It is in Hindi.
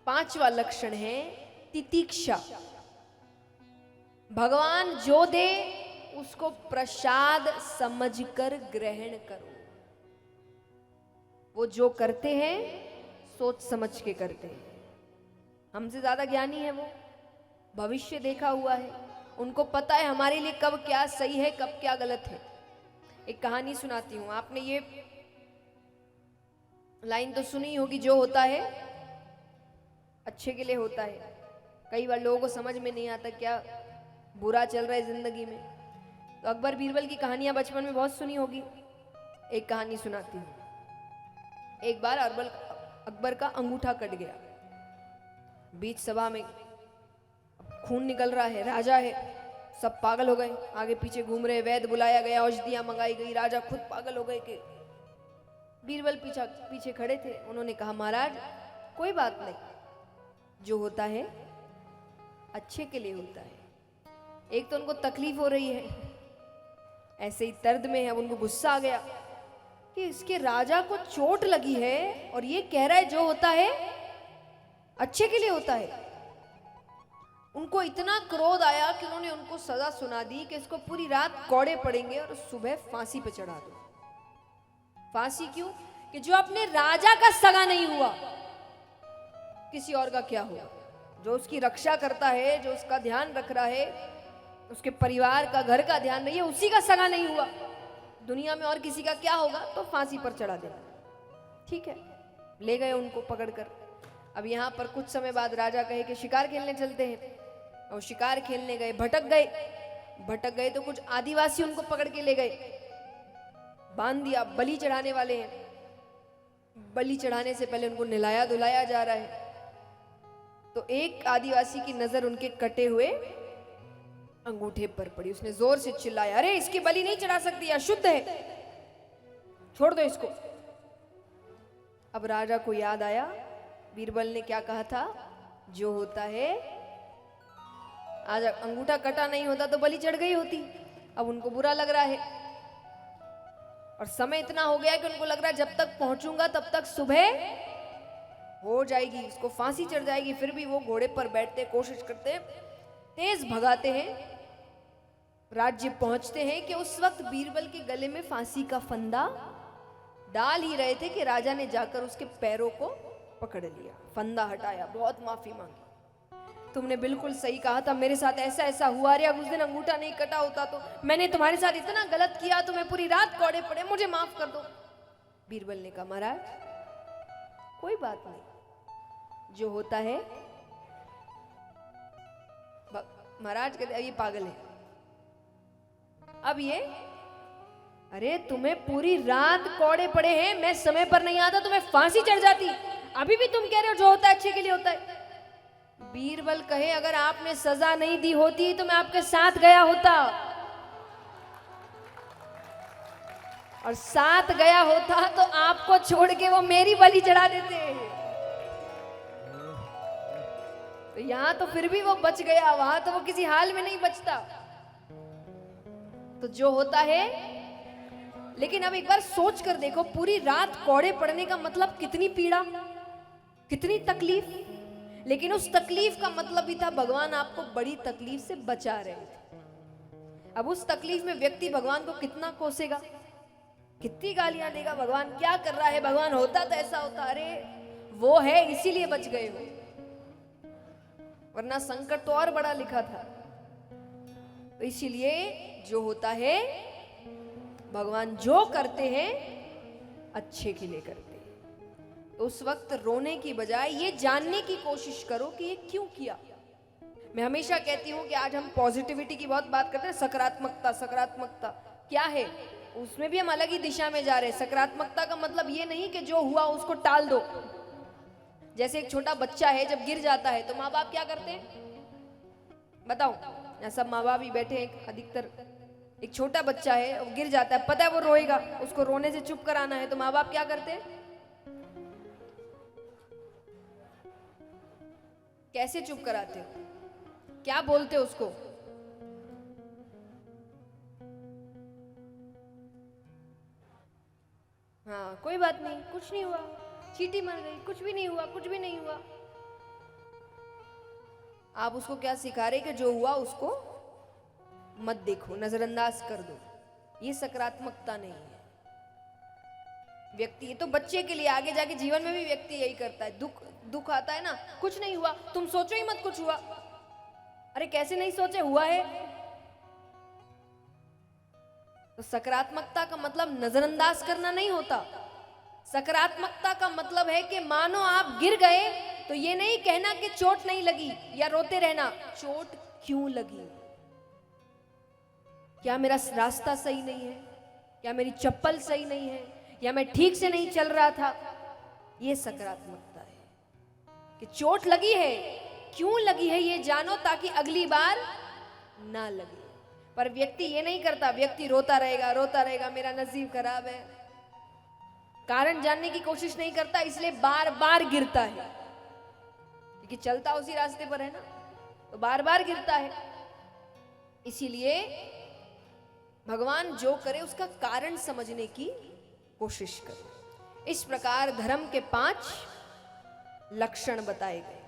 पांचवा लक्षण है तितिक्षा। भगवान जो दे उसको प्रसाद समझकर ग्रहण करो। वो जो करते हैं सोच समझ के करते हैं। हमसे ज्यादा ज्ञानी है वो, भविष्य देखा हुआ है, उनको पता है हमारे लिए कब क्या सही है कब क्या गलत है। एक कहानी सुनाती हूं, आपने ये लाइन तो सुनी होगी, जो होता है अच्छे के लिए होता है। कई बार लोगों को समझ में नहीं आता क्या बुरा चल रहा है जिंदगी में। तो अकबर बीरबल की कहानियां बचपन में बहुत सुनी होगी। एक कहानी सुनाती हूं। एक बार अकबर का अंगूठा कट गया। बीच सभा में खून निकल रहा है, राजा है, सब पागल हो गए, आगे पीछे घूम रहे, वैद्य बुलाया गया, औषधियां मंगाई गई, राजा खुद पागल हो गए कि बीरबल पीछे खड़े थे। उन्होंने कहा महाराज कोई बात नहीं, जो होता है अच्छे के लिए होता है। एक तो उनको तकलीफ हो रही है, ऐसे ही दर्द में है, अब उनको गुस्सा आ गया कि इसके राजा को चोट लगी है और ये कह रहा है जो होता है अच्छे के लिए होता है। उनको इतना क्रोध आया कि उन्होंने उनको सजा सुना दी कि इसको पूरी रात कौड़े पड़ेंगे और सुबह फांसी पे चढ़ा दो। फांसी क्यों? कि जो अपने राजा का सगा नहीं हुआ, किसी और का क्या हुआ? जो उसकी रक्षा करता है, जो उसका ध्यान रख रहा है, उसके परिवार का, घर का ध्यान नहीं है, उसी का सगा नहीं हुआ, दुनिया में और किसी का क्या होगा? तो फांसी पर चढ़ा देना। ठीक है, ले गए उनको पकड़कर। अब यहाँ पर कुछ समय बाद राजा कहे कि शिकार खेलने चलते हैं, और शिकार खेलने गए, भटक गए तो कुछ आदिवासी उनको पकड़ के ले गए, बांध दिया, बलि चढ़ाने वाले हैं। बलि चढ़ाने से पहले उनको नहलाया धुलाया जा रहा है। तो एक आदिवासी की नजर उनके कटे हुए अंगूठे पर पड़ी। उसने जोर से चिल्लाया, अरे इसकी बलि नहीं चढ़ा सकती, अशुद्ध है, छोड़ दो इसको। अब राजा को याद आया बीरबल ने क्या कहा था, जो होता है, आज अंगूठा कटा नहीं होता तो बलि चढ़ गई होती। अब उनको बुरा लग रहा है और समय इतना हो गया कि उनको लग रहा है जब तक पहुंचूंगा तब तक सुबह हो जाएगी, उसको फांसी चढ़ जाएगी। फिर भी वो घोड़े पर बैठते, कोशिश करते, तेज भगाते हैं, राज्य पहुंचते हैं कि उस वक्त बीरबल के गले में फांसी का फंदा डाल ही रहे थे कि राजा ने जाकर उसके पैरों को पकड़ लिया, फंदा हटाया, बहुत माफी मांगी। तुमने बिल्कुल सही कहा था, मेरे साथ ऐसा ऐसा हुआ, अरे अब उस दिन अंगूठा नहीं कटा होता तो मैंने तुम्हारे साथ इतना गलत किया, तुम्हें पूरी रात कौड़े पड़े, मुझे माफ कर दो। बीरबल ने कहा महाराज कोई बात नहीं, जो होता है। महाराज कहते ये पागल है। अब ये, अरे तुम्हें पूरी रात कौड़े पड़े हैं, मैं समय पर नहीं आता तुम्हें फांसी चढ़ जाती, अभी भी तुम कह रहे हो जो होता है अच्छे के लिए होता है। बीरबल कहे अगर आपने सजा नहीं दी होती तो मैं आपके साथ गया होता, और साथ गया होता तो आपको छोड़ के वो मेरी बलि चढ़ा देते। तो यहां तो फिर भी वो बच गया, वहां तो वो किसी हाल में नहीं बचता। तो जो होता है, लेकिन अब एक बार सोच कर देखो, पूरी रात कौड़े पड़ने का मतलब कितनी पीड़ा, कितनी तकलीफ। लेकिन उस तकलीफ का मतलब भी था भगवान आपको बड़ी तकलीफ से बचा रहे थे। अब उस तकलीफ में व्यक्ति भगवान को कितना कोसेगा, कितनी गालियां देगा, भगवान क्या कर रहा है, भगवान होता तो ऐसा होता, अरे वो है इसीलिए बच गए हो, वरना संकट तो और बड़ा लिखा था। तो इसीलिए जो होता है, भगवान जो करते हैं अच्छे के लिए करते हैं। तो उस वक्त रोने की बजाय ये जानने की कोशिश करो कि ये क्यों किया। मैं हमेशा कहती हूं कि आज हम पॉजिटिविटी की बहुत बात करते हैं, सकारात्मकता, सकारात्मकता क्या है, उसमें भी हम अलग ही दिशा में जा रहे हैं। सकारात्मकता का मतलब ये नहीं कि जो हुआ उसको टाल दो। जैसे एक छोटा बच्चा है, जब गिर जाता है तो माँ बाप क्या करते हैं, बताओ, यहाँ सब माँ बाप ही बैठे हैं अधिकतर। एक छोटा बच्चा है, वो गिर जाता है, पता है वो रोएगा, उसको रोने से चुप कराना है, तो माँ बाप क्या करते हैं, कैसे चुप कराते हो, क्या बोलते हो उसको? हाँ कोई बात नहीं, कुछ नहीं हुआ, चींटी मर गई, कुछ भी नहीं हुआ, कुछ भी नहीं हुआ। आप उसको क्या सिखा रहे कि जो हुआ उसको मत देखो, नजरअंदाज कर दो। ये सकारात्मकता नहीं है। व्यक्ति, ये तो बच्चे के लिए, आगे जाके जीवन में भी व्यक्ति यही करता है। दुख आता है ना, कुछ नहीं हुआ, तुम सोचो ही मत कुछ हुआ। अरे कैसे नहीं सोचे, हुआ है। तो सकारात्मकता का मतलब नजरअंदाज करना नहीं होता। सकारात्मकता का मतलब है कि मानो आप गिर गए तो ये नहीं कहना कि चोट नहीं लगी या रोते रहना, चोट क्यों लगी, क्या मेरा रास्ता सही नहीं है, क्या मेरी चप्पल सही नहीं है, या मैं ठीक से नहीं चल रहा था। ये सकारात्मकता है कि चोट लगी है, क्यों लगी है ये जानो ताकि अगली बार ना लगे। पर व्यक्ति ये नहीं करता, व्यक्ति रोता रहेगा, मेरा नसीब खराब है, कारण जानने की कोशिश नहीं करता, इसलिए बार बार गिरता है, क्योंकि चलता उसी रास्ते पर है ना, तो बार बार गिरता है। इसीलिए भगवान जो करे उसका कारण समझने की कोशिश करे। इस प्रकार धर्म के 5 लक्षण बताए गए।